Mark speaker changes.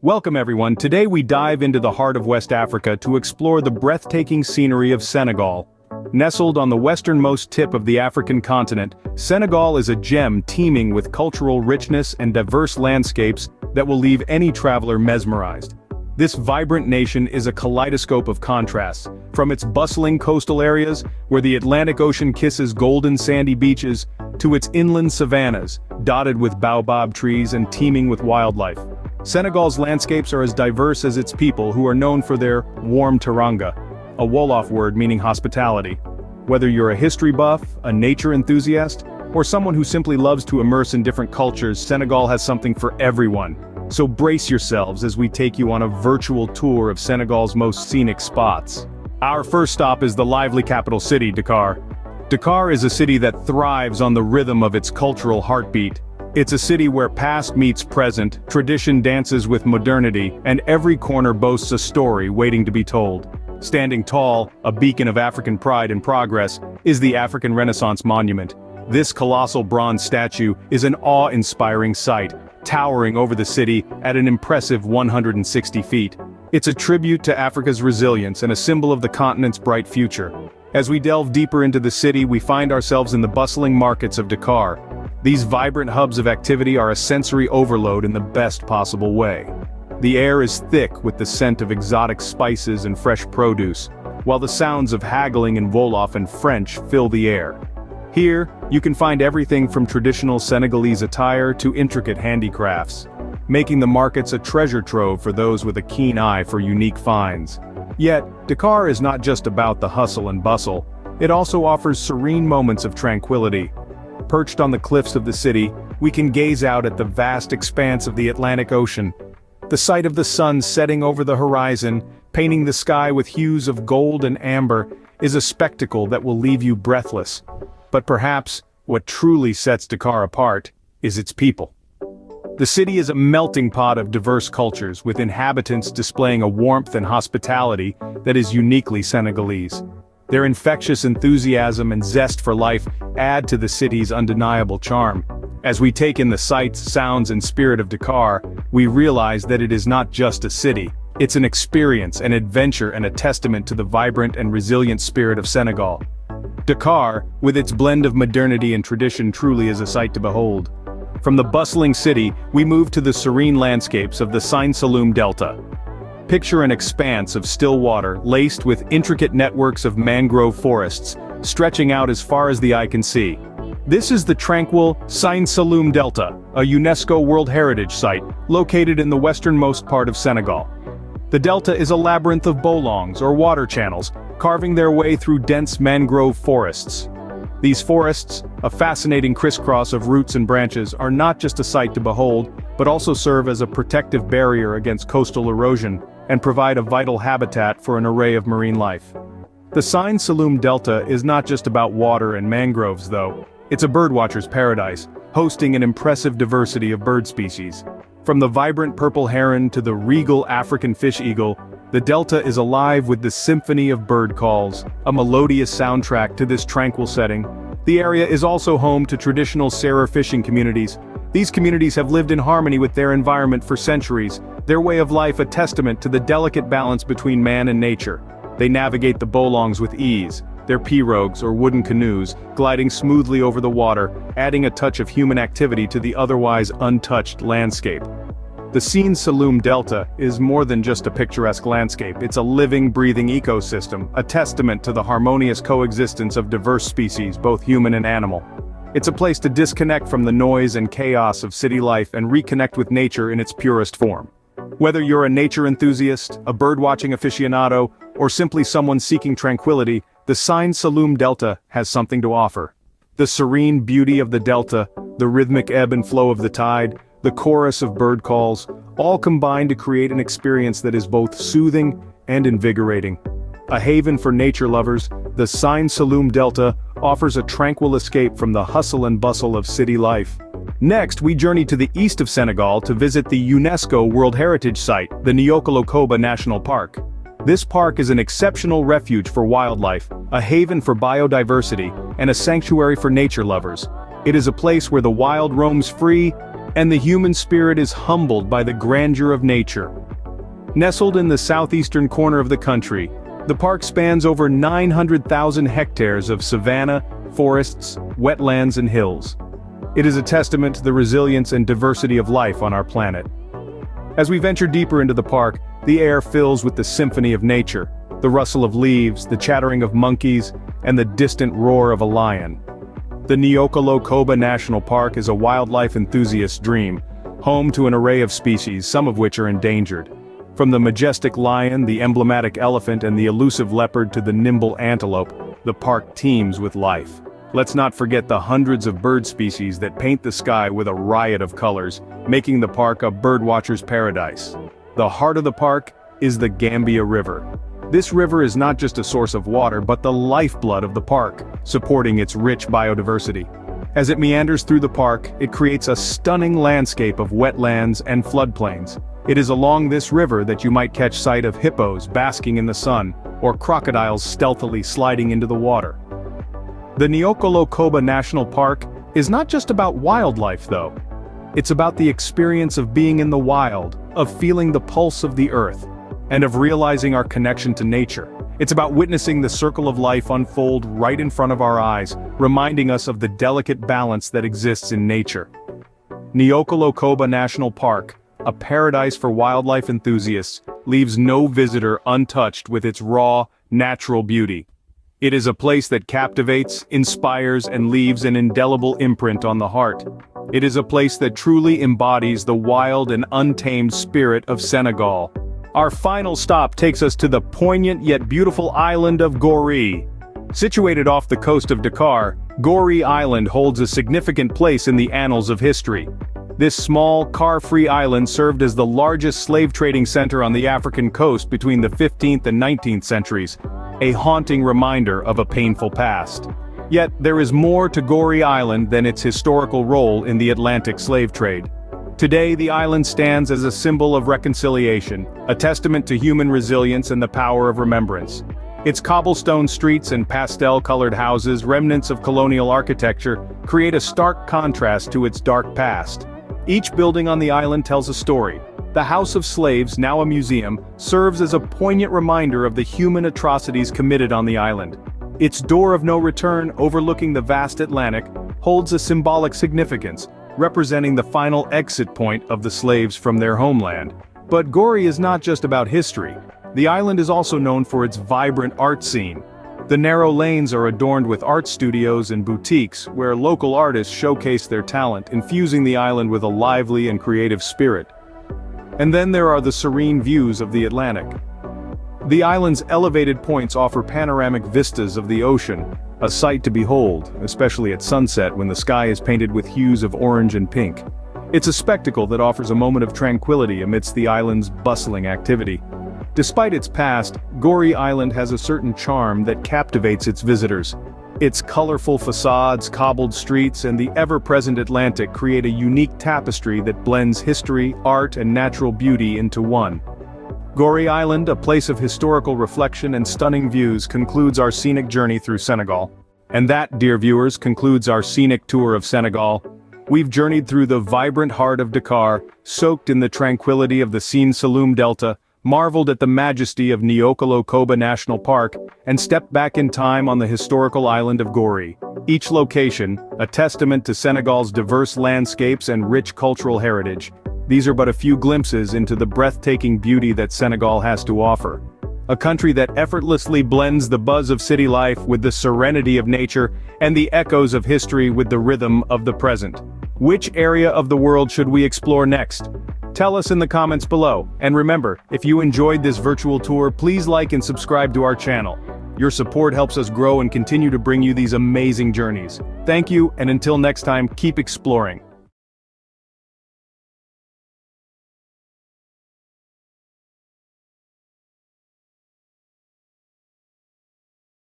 Speaker 1: Welcome everyone, today we dive into the heart of West Africa to explore the breathtaking scenery of Senegal. Nestled on the westernmost tip of the African continent, Senegal is a gem teeming with cultural richness and diverse landscapes that will leave any traveler mesmerized. This vibrant nation is a kaleidoscope of contrasts, from its bustling coastal areas, where the Atlantic Ocean kisses golden sandy beaches, to its inland savannas, dotted with baobab trees and teeming with wildlife. Senegal's landscapes are as diverse as its people, who are known for their warm Teranga, a Wolof word meaning hospitality. Whether you're a history buff, a nature enthusiast, or someone who simply loves to immerse in different cultures, Senegal has something for everyone. So brace yourselves as we take you on a virtual tour of Senegal's most scenic spots. Our first stop is the lively capital city, Dakar. Dakar is a city that thrives on the rhythm of its cultural heartbeat. It's a city where past meets present, tradition dances with modernity, and every corner boasts a story waiting to be told. Standing tall, a beacon of African pride and progress, is the African Renaissance Monument. This colossal bronze statue is an awe-inspiring sight, towering over the city at an impressive 160 feet. It's a tribute to Africa's resilience and a symbol of the continent's bright future. As we delve deeper into the city, we find ourselves in the bustling markets of Dakar. These vibrant hubs of activity are a sensory overload in the best possible way. The air is thick with the scent of exotic spices and fresh produce, while the sounds of haggling in Wolof and French fill the air. Here, you can find everything from traditional Senegalese attire to intricate handicrafts, making the markets a treasure trove for those with a keen eye for unique finds. Yet, Dakar is not just about the hustle and bustle, it also offers serene moments of tranquility. Perched on the cliffs of the city, we can gaze out at the vast expanse of the Atlantic Ocean. The sight of the sun setting over the horizon, painting the sky with hues of gold and amber, is a spectacle that will leave you breathless. But perhaps, what truly sets Dakar apart, is its people. The city is a melting pot of diverse cultures, with inhabitants displaying a warmth and hospitality that is uniquely Senegalese. Their infectious enthusiasm and zest for life add to the city's undeniable charm. As we take in the sights, sounds, and spirit of Dakar, we realize that it is not just a city. It's an experience, an adventure, and a testament to the vibrant and resilient spirit of Senegal. Dakar, with its blend of modernity and tradition, truly is a sight to behold. From the bustling city, we move to the serene landscapes of the Sine-Saloum Delta. Picture an expanse of still water, laced with intricate networks of mangrove forests, stretching out as far as the eye can see. This is the tranquil Sine-Saloum Delta, a UNESCO World Heritage Site, located in the westernmost part of Senegal. The delta is a labyrinth of bolongs, or water channels, carving their way through dense mangrove forests. These forests, a fascinating crisscross of roots and branches, are not just a sight to behold, but also serve as a protective barrier against coastal erosion, and provide a vital habitat for an array of marine life. The Sine-Saloum Delta is not just about water and mangroves though. It's a birdwatcher's paradise, hosting an impressive diversity of bird species. From the vibrant purple heron to the regal African fish eagle, the delta is alive with the symphony of bird calls, a melodious soundtrack to this tranquil setting. The area is also home to traditional Serer fishing communities. These communities have lived in harmony with their environment for centuries, their way of life a testament to the delicate balance between man and nature. They navigate the bolongs with ease, their pirogues or wooden canoes gliding smoothly over the water, adding a touch of human activity to the otherwise untouched landscape. The Sine-Saloum Delta is more than just a picturesque landscape, it's a living, breathing ecosystem, a testament to the harmonious coexistence of diverse species, both human and animal. It's a place to disconnect from the noise and chaos of city life and reconnect with nature in its purest form. Whether you're a nature enthusiast, a birdwatching aficionado, or simply someone seeking tranquility, the Sine-Saloum Delta has something to offer. The serene beauty of the delta, the rhythmic ebb and flow of the tide, the chorus of bird calls, all combine to create an experience that is both soothing and invigorating. A haven for nature lovers, the Sine-Saloum Delta offers a tranquil escape from the hustle and bustle of city life. Next, we journey to the east of Senegal to visit the UNESCO World Heritage Site, the Niokolo-Koba National Park. This park is an exceptional refuge for wildlife, a haven for biodiversity, and a sanctuary for nature lovers. It is a place where the wild roams free, and the human spirit is humbled by the grandeur of nature. Nestled in the southeastern corner of the country, the park spans over 900,000 hectares of savanna, forests, wetlands and hills. It is a testament to the resilience and diversity of life on our planet. As we venture deeper into the park, the air fills with the symphony of nature, the rustle of leaves, the chattering of monkeys, and the distant roar of a lion. The Niokolo-Koba National Park is a wildlife enthusiast's dream, home to an array of species, some of which are endangered. From the majestic lion, the emblematic elephant, and the elusive leopard to the nimble antelope, the park teems with life. Let's not forget the hundreds of bird species that paint the sky with a riot of colors, making the park a birdwatcher's paradise. The heart of the park is the Gambia River. This river is not just a source of water but the lifeblood of the park, supporting its rich biodiversity. As it meanders through the park, it creates a stunning landscape of wetlands and floodplains. It is along this river that you might catch sight of hippos basking in the sun, or crocodiles stealthily sliding into the water. The Niokolo-Koba National Park is not just about wildlife though. It's about the experience of being in the wild, of feeling the pulse of the earth, and of realizing our connection to nature. It's about witnessing the circle of life unfold right in front of our eyes, reminding us of the delicate balance that exists in nature. Niokolo-Koba National Park, a paradise for wildlife enthusiasts, leaves no visitor untouched with its raw, natural beauty. It is a place that captivates, inspires, and leaves an indelible imprint on the heart. It is a place that truly embodies the wild and untamed spirit of Senegal. Our final stop takes us to the poignant yet beautiful island of Goree. Situated off the coast of Dakar, Goree Island holds a significant place in the annals of history. This small, car-free island served as the largest slave trading center on the African coast between the 15th and 19th centuries, a haunting reminder of a painful past. Yet, there is more to Goree Island than its historical role in the Atlantic slave trade. Today, the island stands as a symbol of reconciliation, a testament to human resilience and the power of remembrance. Its cobblestone streets and pastel-colored houses, remnants of colonial architecture, create a stark contrast to its dark past. Each building on the island tells a story. The House of Slaves, now a museum, serves as a poignant reminder of the human atrocities committed on the island. Its door of no return, overlooking the vast Atlantic, holds a symbolic significance, representing the final exit point of the slaves from their homeland. But Goree is not just about history. The island is also known for its vibrant art scene. The narrow lanes are adorned with art studios and boutiques, where local artists showcase their talent, infusing the island with a lively and creative spirit. And then there are the serene views of the Atlantic. The island's elevated points offer panoramic vistas of the ocean, a sight to behold, especially at sunset when the sky is painted with hues of orange and pink. It's a spectacle that offers a moment of tranquility amidst the island's bustling activity. Despite its past, Goree Island has a certain charm that captivates its visitors. Its colorful facades, cobbled streets, and the ever-present Atlantic create a unique tapestry that blends history, art, and natural beauty into one. Goree Island, a place of historical reflection and stunning views, concludes our scenic journey through Senegal. And that, dear viewers, concludes our scenic tour of Senegal. We've journeyed through the vibrant heart of Dakar, soaked in the tranquility of the Sine-Saloum Delta, marveled at the majesty of Niokolo-Koba National Park, and stepped back in time on the historical island of Goree. Each location, a testament to Senegal's diverse landscapes and rich cultural heritage. These are but a few glimpses into the breathtaking beauty that Senegal has to offer. A country that effortlessly blends the buzz of city life with the serenity of nature and the echoes of history with the rhythm of the present. Which area of the world should we explore next? Tell us in the comments below, and remember, if you enjoyed this virtual tour, please like and subscribe to our channel. Your support helps us grow and continue to bring you these amazing journeys. Thank you, and until next time, keep exploring.